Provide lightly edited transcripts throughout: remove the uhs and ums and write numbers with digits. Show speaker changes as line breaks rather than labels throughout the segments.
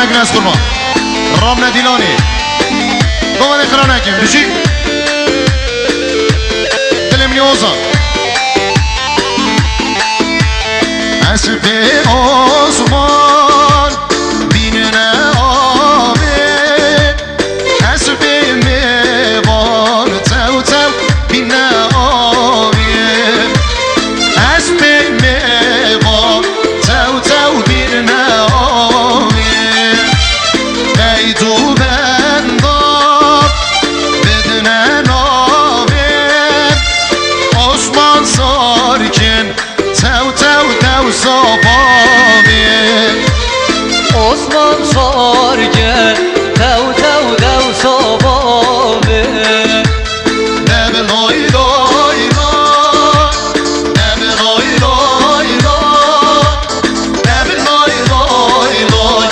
خرانك ناس قرما رامنا ديلاني قوة خرانك بجي دلمني وزا أسفي عثمان بيننا آبي أسفي ميوان تو تو بيننا آبي أسفي ميوان تو تو بيننا آبي قيدو بنداب بدنا نابي عثمان ساركن تو تو تو صبابي
Osman sargı tev tev dev sababı
Nebe loy loy loy Nebe loy loy loy Nebe loy loy loy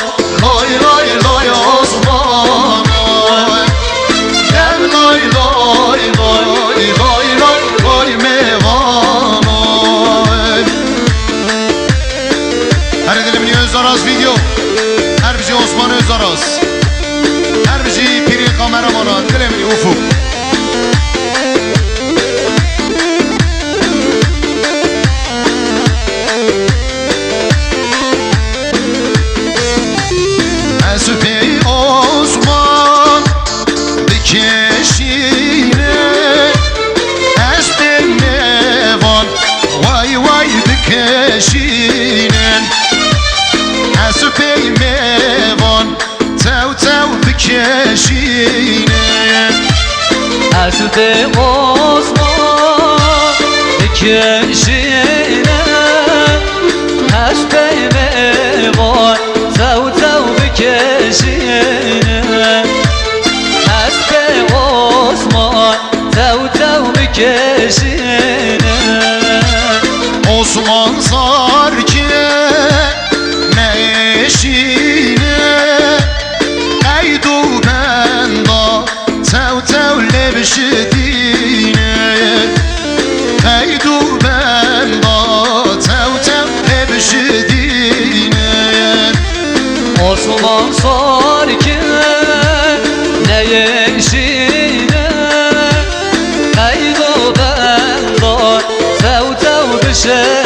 Loy loy loy Osman Nebe loy loy loy Loy loy loy Mevan Her dilimini Özdaraz video Her bizi Osman Özdaraz Her bizi Piri kameramana dilimini Ufuk Esfi Osman dikeşine Esfi Mevan Vay vay dikeşine Esfi Mevan Tev tev dikeşine
Esfi Osman dikeşine Esfi Mevan tev tev dikeşine Esfi Osman tev tev dikeşine
Osman sarki ne eşine Eydu benda tev tev lebşedine Eydu benda tev tev lebşedine
Osman sarki ne yeşine Eydu benda tev tev dişe